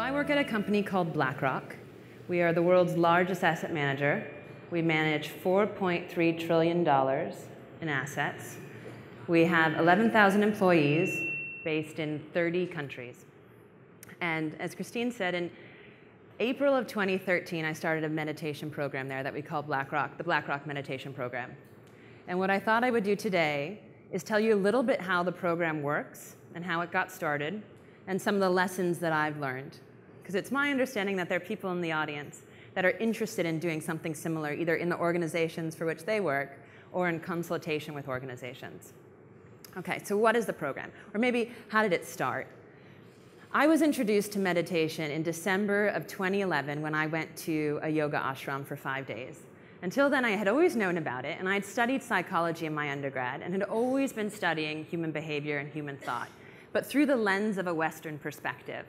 I work at a company called BlackRock. We are the world's largest asset manager. We manage $4.3 trillion in assets. We have 11,000 employees based in 30 countries. And as Christine said, in April of 2013, I started a meditation program there that we call BlackRock, the BlackRock Meditation Program. And what I thought I would do today is tell you a little bit how the program works and how it got started and some of the lessons that I've learned. Because it's my understanding that there are people in the audience that are interested in doing something similar, either in the organizations for which they work or in consultation with organizations. Okay, so what is the program? Or maybe, how did it start? I was introduced to meditation in December of 2011 when I went to a yoga ashram for 5 days. Until then, I had always known about it, and I had studied psychology in my undergrad and had always been studying human behavior and human thought, but through the lens of a Western perspective.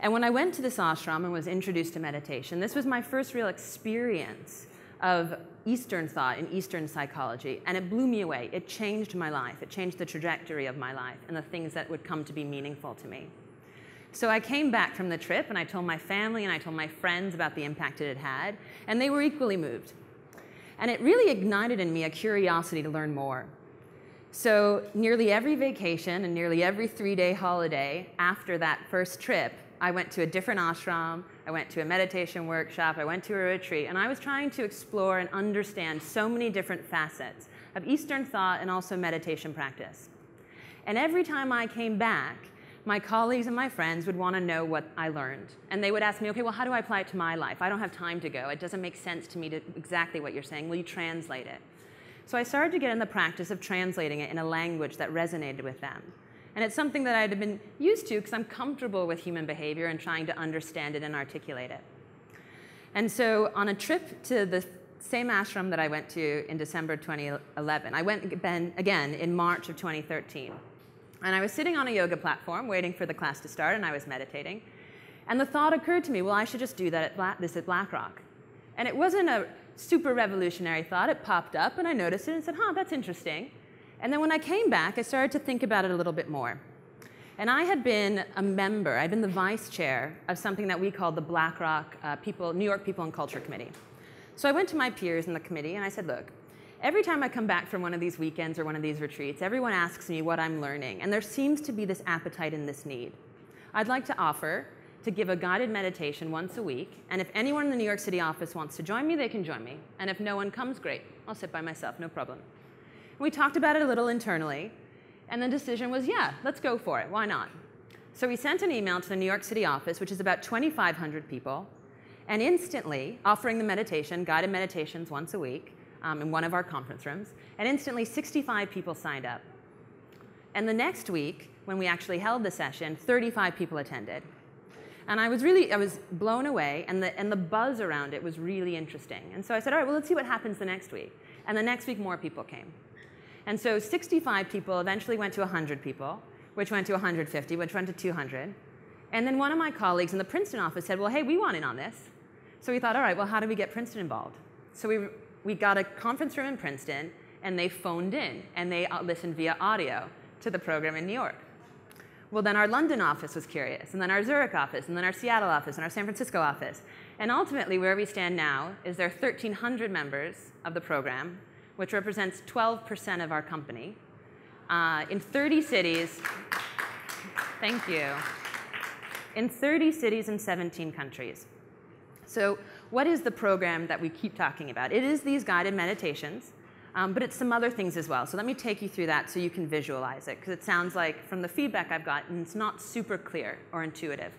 And when I went to this ashram and was introduced to meditation, this was my first real experience of Eastern thought and Eastern psychology, and it blew me away. It changed my life. It changed the trajectory of my life and the things that would come to be meaningful to me. So I came back from the trip, and I told my family and I told my friends about the impact it had had, and they were equally moved. And it really ignited in me a curiosity to learn more. So nearly every vacation and nearly every 3-day holiday after that first trip, I went to a different ashram, I went to a meditation workshop, I went to a retreat, and I was trying to explore and understand so many different facets of Eastern thought and also meditation practice. And every time I came back, my colleagues and my friends would want to know what I learned. And they would ask me, okay, well, how do I apply it to my life? I don't have time to go. It doesn't make sense to me to exactly what you're saying. Will you translate it? So I started to get in the practice of translating it in a language that resonated with them. And it's something that I'd been used to because I'm comfortable with human behavior and trying to understand it and articulate it. And so on a trip to the same ashram that I went to in December 2011, I went again in March of 2013. And I was sitting on a yoga platform waiting for the class to start, and I was meditating. And the thought occurred to me, well, I should just do that at BlackRock. And it wasn't a super revolutionary thought. It popped up, and I noticed it and said, huh, that's interesting. And then when I came back, I started to think about it a little bit more. And I had been a member, I'd been the vice chair of something that we called the BlackRock New York People and Culture Committee. So I went to my peers in the committee and I said, look, every time I come back from one of these weekends or one of these retreats, everyone asks me what I'm learning. And there seems to be this appetite and this need. I'd like to offer to give a guided meditation once a week. And if anyone in the New York City office wants to join me, they can join me. And if no one comes, great. I'll sit by myself, no problem. We talked about it a little internally, and the decision was, yeah, let's go for it. Why not? So we sent an email to the New York City office, which is about 2,500 people, and instantly offering the meditation, guided meditations once a week in one of our conference rooms, and instantly 65 people signed up. And the next week, when we actually held the session, 35 people attended. And I was blown away, and the buzz around it was really interesting. And so I said, all right, well, let's see what happens the next week. And the next week, more people came. And so 65 people eventually went to 100 people, which went to 150, which went to 200. And then one of my colleagues in the Princeton office said, well, hey, we want in on this. So we thought, all right, well, how do we get Princeton involved? So we got a conference room in Princeton, and they phoned in, and they listened via audio to the program in New York. Well, then our London office was curious, and then our Zurich office, and then our Seattle office, and our San Francisco office. And ultimately, where we stand now is there are 1,300 members of the program, which represents 12% of our company, in 30 cities. Thank you. In 30 cities and 17 countries. So what is the program that we keep talking about? It is these guided meditations, but it's some other things as well. So let me take you through that so you can visualize it, because it sounds like, from the feedback I've gotten, it's not super clear or intuitive.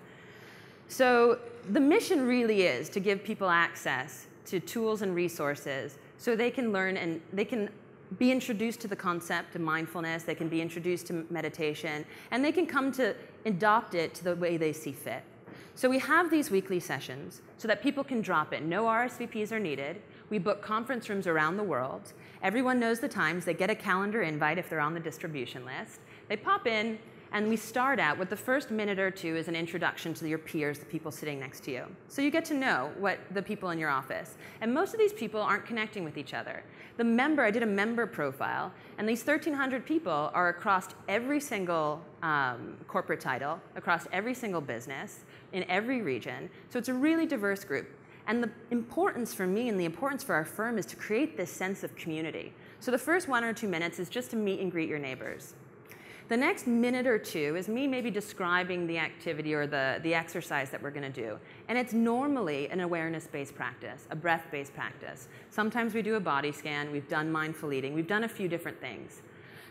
So the mission really is to give people access to tools and resources so they can learn and they can be introduced to the concept of mindfulness, they can be introduced to meditation, and they can come to adopt it to the way they see fit. So we have these weekly sessions so that people can drop in. No RSVPs are needed. We book conference rooms around the world. Everyone knows the times. They get a calendar invite if they're on the distribution list. They pop in, And we start out with the first minute or two is an introduction to your peers, the people sitting next to you. So you get to know what the people in your office. And most of these people aren't connecting with each other. I did a member profile, and these 1,300 people are across every single corporate title, across every single business, in every region. So it's a really diverse group. And the importance for me and the importance for our firm is to create this sense of community. So the first 1 or 2 minutes is just to meet and greet your neighbors. The next minute or two is me maybe describing the activity or the exercise that we're going to do. And it's normally an awareness-based practice, a breath-based practice. Sometimes we do a body scan, we've done mindful eating, we've done a few different things.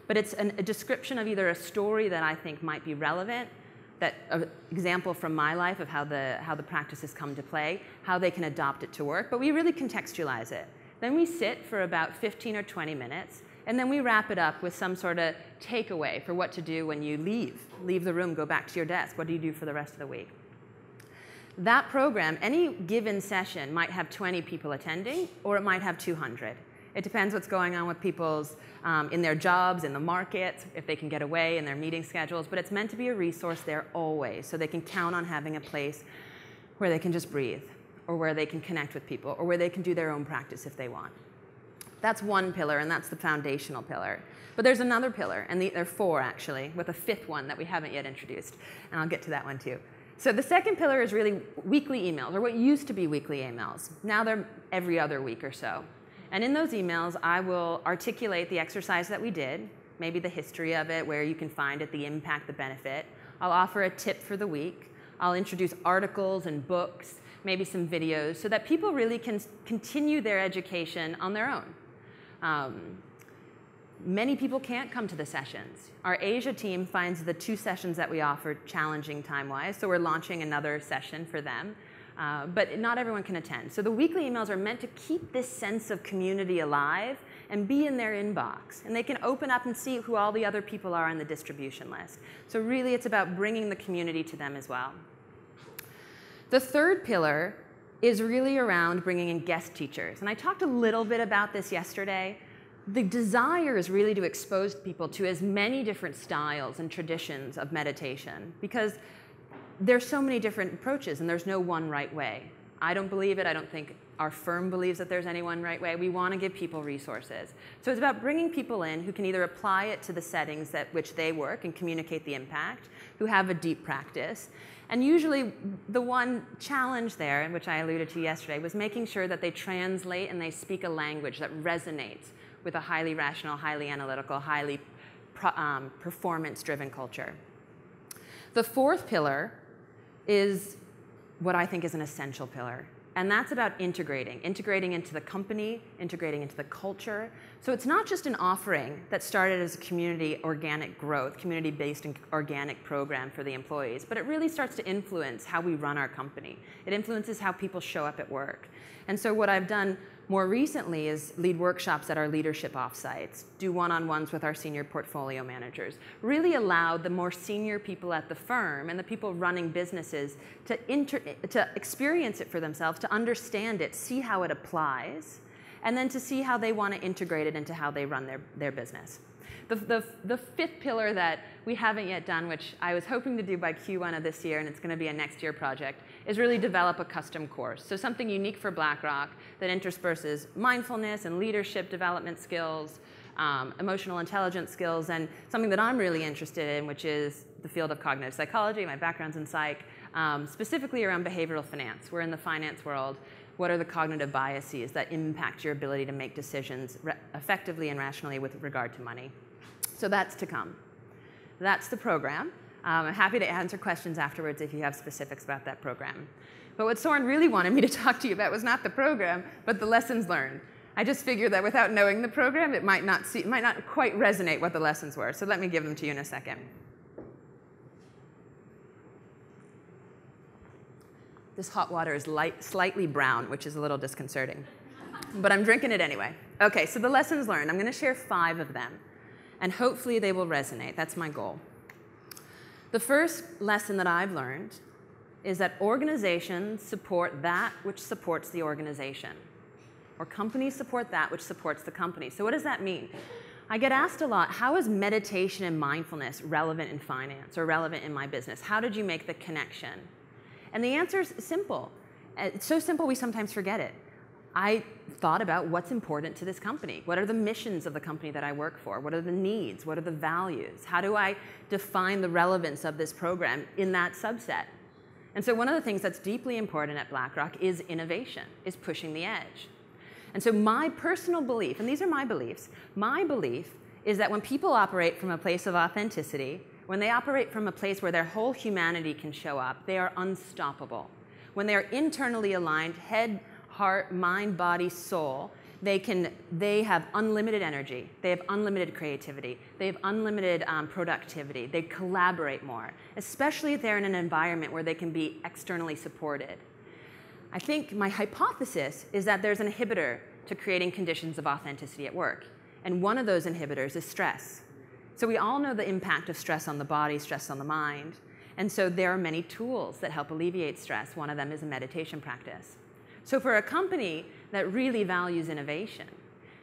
But it's a description of either a story that I think might be relevant, an example from my life of how the practices come to play, how they can adopt it to work, but we really contextualize it. Then we sit for about 15 or 20 minutes, and then we wrap it up with some sort of takeaway for what to do when you leave the room, go back to your desk. What do you do for the rest of the week? That program, any given session might have 20 people attending, or it might have 200. It depends what's going on with people's, in their jobs, in the market, if they can get away, in their meeting schedules, but it's meant to be a resource there always, so they can count on having a place where they can just breathe, or where they can connect with people, or where they can do their own practice if they want. That's one pillar, and that's the foundational pillar. But there's another pillar, and there are 4 actually, with a 5th one that we haven't yet introduced, and I'll get to that one too. So the second pillar is really weekly emails, or what used to be weekly emails. Now they're every other week or so. And in those emails, I will articulate the exercise that we did, maybe the history of it, where you can find it, the impact, the benefit. I'll offer a tip for the week. I'll introduce articles and books, maybe some videos, so that people really can continue their education on their own. Many people can't come to the sessions. Our Asia team finds the 2 sessions that we offer challenging time-wise, so we're launching another session for them. But not everyone can attend. So the weekly emails are meant to keep this sense of community alive and be in their inbox. And they can open up and see who all the other people are on the distribution list. So really it's about bringing the community to them as well. The third pillar is really around bringing in guest teachers. And I talked a little bit about this yesterday. The desire is really to expose people to as many different styles and traditions of meditation, because there's so many different approaches and there's no one right way. I don't believe it. I don't think our firm believes that there's any one right way. We want to give people resources. So it's about bringing people in who can either apply it to the settings at which they work and communicate the impact, who have a deep practice. And usually the one challenge there, which I alluded to yesterday, was making sure that they translate and they speak a language that resonates with a highly rational, highly analytical, highly performance-driven culture. The 4th pillar is what I think is an essential pillar. And that's about integrating into the company, integrating into the culture. So it's not just an offering that started as a community organic growth, community-based and organic program for the employees, but it really starts to influence how we run our company. It influences how people show up at work. And so what I've done more recently is lead workshops at our leadership offsites, do one-on-ones with our senior portfolio managers, really allow the more senior people at the firm and the people running businesses to experience it for themselves, to understand it, see how it applies, and then to see how they want to integrate it into how they run their business. The 5th pillar that we haven't yet done, which I was hoping to do by Q1 of this year, and it's going to be a next year project, is really develop a custom course. So something unique for BlackRock that intersperses mindfulness and leadership development skills, emotional intelligence skills, and something that I'm really interested in, which is the field of cognitive psychology. My background's in psych, specifically around behavioral finance. We're in the finance world. What are the cognitive biases that impact your ability to make decisions effectively and rationally with regard to money? So that's to come. That's the program. I'm happy to answer questions afterwards if you have specifics about that program. But what Soren really wanted me to talk to you about was not the program, but the lessons learned. I just figured that without knowing the program, it might not quite resonate what the lessons were. So let me give them to you in a second. This hot water is slightly brown, which is a little disconcerting. But I'm drinking it anyway. OK, so the lessons learned. I'm going to share 5 of them. And hopefully they will resonate. That's my goal. The first lesson that I've learned is that organizations support that which supports the organization. Or companies support that which supports the company. So what does that mean? I get asked a lot, how is meditation and mindfulness relevant in finance or relevant in my business? How did you make the connection? And the answer is simple. It's so simple we sometimes forget it. I thought about what's important to this company. What are the missions of the company that I work for? What are the needs? What are the values? How do I define the relevance of this program in that subset? And so one of the things that's deeply important at BlackRock is innovation, is pushing the edge. And so my personal belief, and these are my beliefs, my belief is that when people operate from a place of authenticity, when they operate from a place where their whole humanity can show up, they are unstoppable. When they are internally aligned, head, heart, mind, body, soul, they have unlimited energy, they have unlimited creativity, they have unlimited productivity, they collaborate more, especially if they're in an environment where they can be externally supported. I think my hypothesis is that there's an inhibitor to creating conditions of authenticity at work, and one of those inhibitors is stress. So we all know the impact of stress on the body, stress on the mind, and so there are many tools that help alleviate stress. One of them is a meditation practice. So for a company that really values innovation,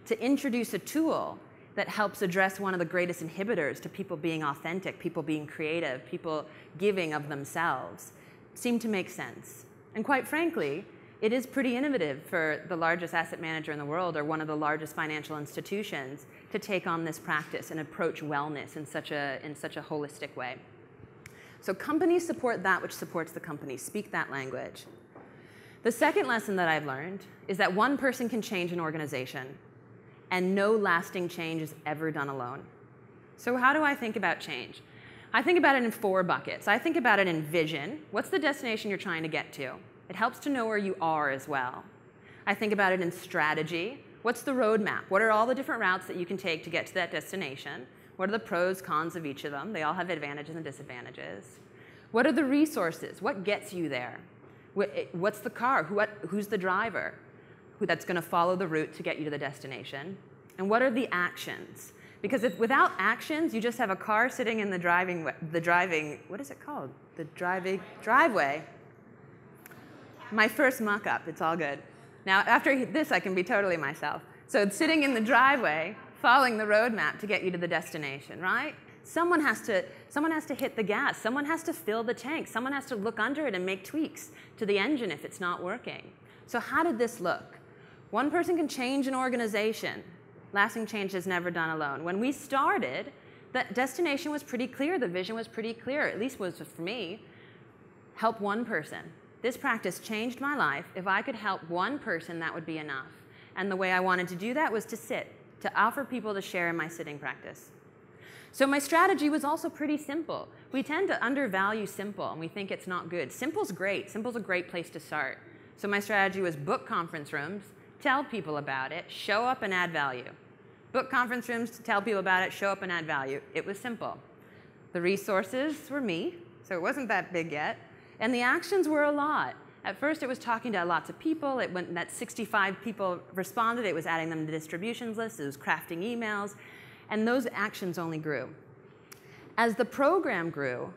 to introduce a tool that helps address one of the greatest inhibitors to people being authentic, people being creative, people giving of themselves, seemed to make sense. And quite frankly, it is pretty innovative for the largest asset manager in the world or one of the largest financial institutions to take on this practice and approach wellness in such a holistic way. So companies support that which supports the company. Speak that language. The second lesson that I've learned is that one person can change an organization, and no lasting change is ever done alone. So how do I think about change? I think about it in 4 buckets. I think about it in vision. What's the destination you're trying to get to? It helps to know where you are as well. I think about it in strategy. What's the roadmap? What are all the different routes that you can take to get to that destination? What are the pros, cons of each of them? They all have advantages and disadvantages. What are the resources? What gets you there? What's the car? Who's the driver? That's going to follow the route to get you to the destination? And what are the actions? Because if without actions, you just have a car sitting in the driving, what is it called? The driveway. My first mock-up, it's all good. Now, after this, I can be totally myself. So it's sitting in the driveway, following the roadmap to get you to the destination, right? Someone has to hit the gas. Someone has to fill the tank. Someone has to look under it and make tweaks to the engine if it's not working. So how did this look? One person can change an organization. Lasting change is never done alone. When we started, the destination was pretty clear. The vision was pretty clear, at least was for me. Help one person. This practice changed my life. If I could help one person, that would be enough. And the way I wanted to do that was to sit, to offer people to share in my sitting practice. So my strategy was also pretty simple. We tend to undervalue simple, and we think it's not good. Simple's great. Simple's a great place to start. So my strategy was book conference rooms, tell people about it, show up and add value. Book conference rooms, tell people about it, show up and add value. It was simple. The resources were me, so it wasn't that big yet. And the actions were a lot. At first, it was talking to lots of people. It went that 65 people responded. It was adding them to distributions lists. It was crafting emails. And those actions only grew. As the program grew,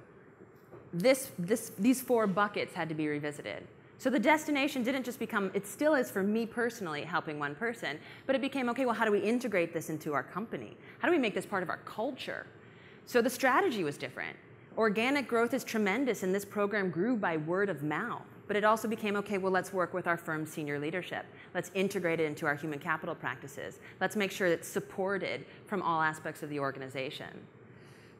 these 4 buckets had to be revisited. So the destination didn't just become, it still is for me personally helping one person, but it became, okay, well, how do we integrate this into our company? How do we make this part of our culture? So the strategy was different. Organic growth is tremendous, and this program grew by word of mouth. But it also became, okay, well, let's work with our firm's senior leadership. Let's integrate it into our human capital practices. Let's make sure it's supported from all aspects of the organization.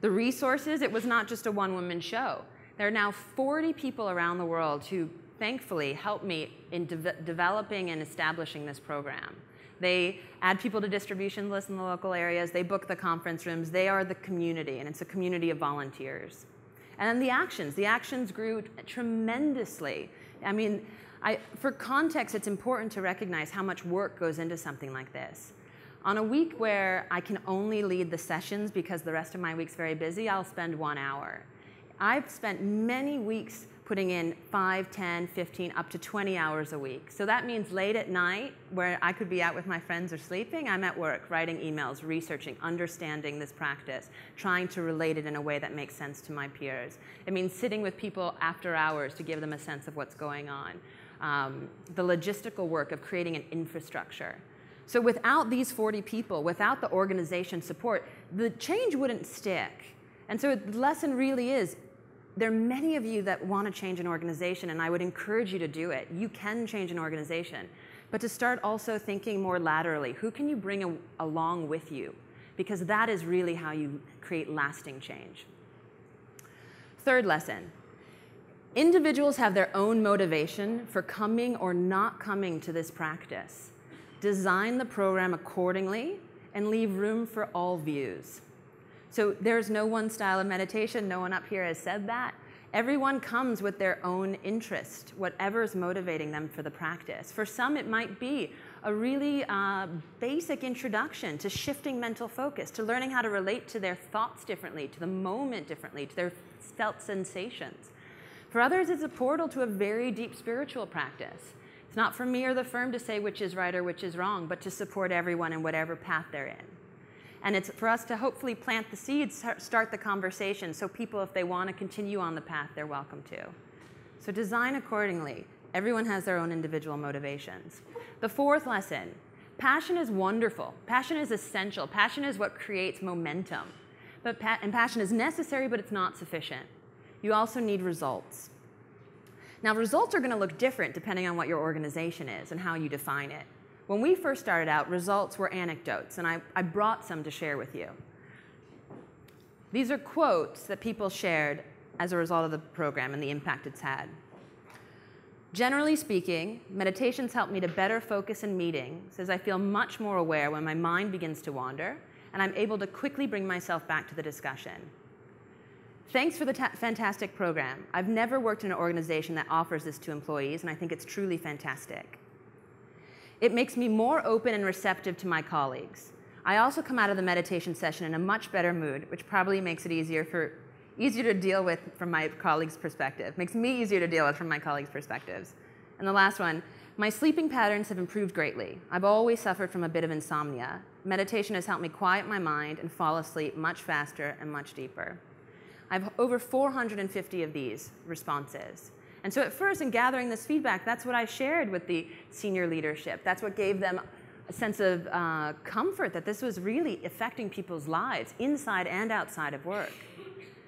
The resources, it was not just a one-woman show. There are now 40 people around the world who thankfully helped me in developing and establishing this program. They add people to distribution lists in the local areas. They book the conference rooms. They are the community, and it's a community of volunteers. And then the actions grew tremendously. I mean, for context, it's important to recognize how much work goes into something like this. On a week where I can only lead the sessions because the rest of my week's very busy, I'll spend 1 hour. I've spent many weeks putting in 5, 10, 15, up to 20 hours a week. So that means late at night, where I could be out with my friends or sleeping, I'm at work, writing emails, researching, understanding this practice, trying to relate it in a way that makes sense to my peers. It means sitting with people after hours to give them a sense of what's going on. The logistical work of creating an infrastructure. So without these 40 people, without the organization support, the change wouldn't stick. And so the lesson really is, there are many of you that want to change an organization, and I would encourage you to do it. You can change an organization. But to start also thinking more laterally, who can you bring along with you? Because that is really how you create lasting change. Third lesson. Individuals have their own motivation for coming or not coming to this practice. Design the program accordingly and leave room for all views. So there's no one style of meditation. No one up here has said that. Everyone comes with their own interest, whatever is motivating them for the practice. For some, it might be a really basic introduction to shifting mental focus, to learning how to relate to their thoughts differently, to the moment differently, to their felt sensations. For others, it's a portal to a very deep spiritual practice. It's not for me or the firm to say which is right or which is wrong, but to support everyone in whatever path they're in. And it's for us to hopefully plant the seeds, start the conversation, so people, if they want to continue on the path, they're welcome to. So design accordingly. Everyone has their own individual motivations. The fourth lesson, passion is wonderful. Passion is essential. Passion is what creates momentum. And passion is necessary, but it's not sufficient. You also need results. Now, results are going to look different depending on what your organization is and how you define it. When we first started out, results were anecdotes, and I brought some to share with you. These are quotes that people shared as a result of the program and the impact it's had. Generally speaking, meditations help me to better focus in meetings, as I feel much more aware when my mind begins to wander, and I'm able to quickly bring myself back to the discussion. Thanks for the fantastic program. I've never worked in an organization that offers this to employees, and I think it's truly fantastic. It makes me more open and receptive to my colleagues. I also come out of the meditation session in a much better mood, which probably makes it easier to deal with from my colleagues' perspective. Makes me easier to deal with from my colleagues' perspectives. And the last one, my sleeping patterns have improved greatly. I've always suffered from a bit of insomnia. Meditation has helped me quiet my mind and fall asleep much faster and much deeper. I have over 450 of these responses. And so at first, in gathering this feedback, that's what I shared with the senior leadership. That's what gave them a sense of comfort that this was really affecting people's lives, inside and outside of work.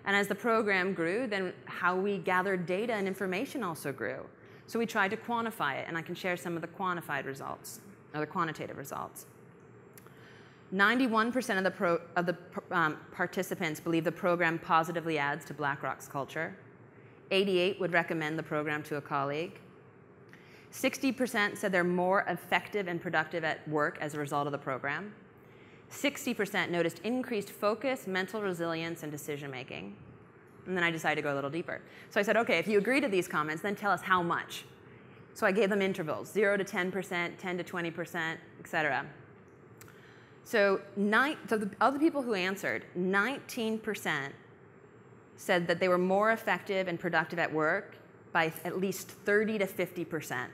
And as the program grew, then how we gathered data and information also grew. So we tried to quantify it, and I can share some of the quantified results, or the quantitative results. 91% of the participants believe the program positively adds to BlackRock's culture. 88% would recommend the program to a colleague. 60% said they're more effective and productive at work as a result of the program. 60% noticed increased focus, mental resilience, and decision-making. And then I decided to go a little deeper. So I said, okay, if you agree to these comments, then tell us how much. So I gave them intervals, 0 to 10%, 10 to 20%, et cetera. So the other people who answered, 19% said that they were more effective and productive at work by at least 30 to 50%.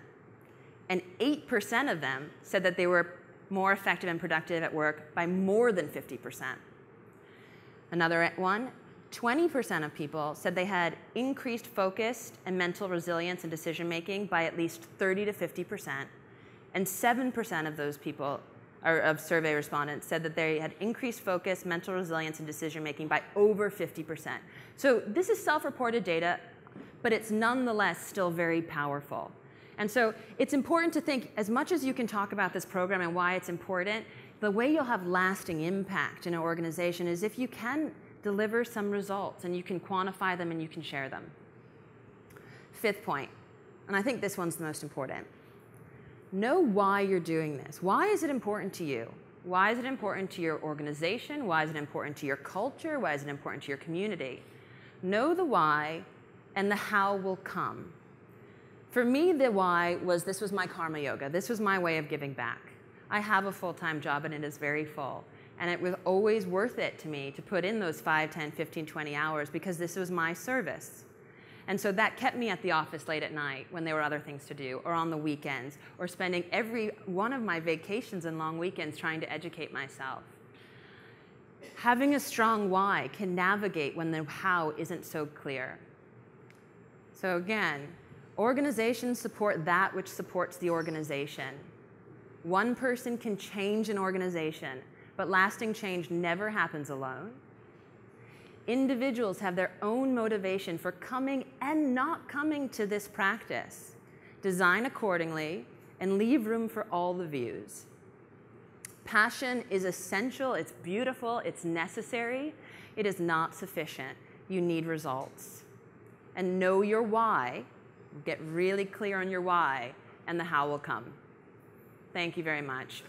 And 8% of them said that they were more effective and productive at work by more than 50%. Another one, 20% of people said they had increased focus and mental resilience and decision-making by at least 30 to 50%. And 7% of those people, or of survey respondents, said that they had increased focus, mental resilience, and decision-making by over 50%. So this is self-reported data, but it's nonetheless still very powerful. And so it's important to think, as much as you can talk about this program and why it's important, the way you'll have lasting impact in an organization is if you can deliver some results and you can quantify them and you can share them. Fifth point, and I think this one's the most important. Know why you're doing this. Why is it important to you? Why is it important to your organization? Why is it important to your culture? Why is it important to your community? Know the why, and the how will come. For me, the why was this was my karma yoga. This was my way of giving back. I have a full-time job, and it is very full. And it was always worth it to me to put in those 5, 10, 15, 20 hours because this was my service. And so that kept me at the office late at night when there were other things to do, or on the weekends, or spending every one of my vacations and long weekends trying to educate myself. Having a strong why can navigate when the how isn't so clear. So again, organizations support that which supports the organization. One person can change an organization, but lasting change never happens alone. Individuals have their own motivation for coming and not coming to this practice. Design accordingly and leave room for all the views. Passion is essential, it's beautiful, it's necessary. It is not sufficient. You need results. And know your why. Get really clear on your why, and the how will come. Thank you very much.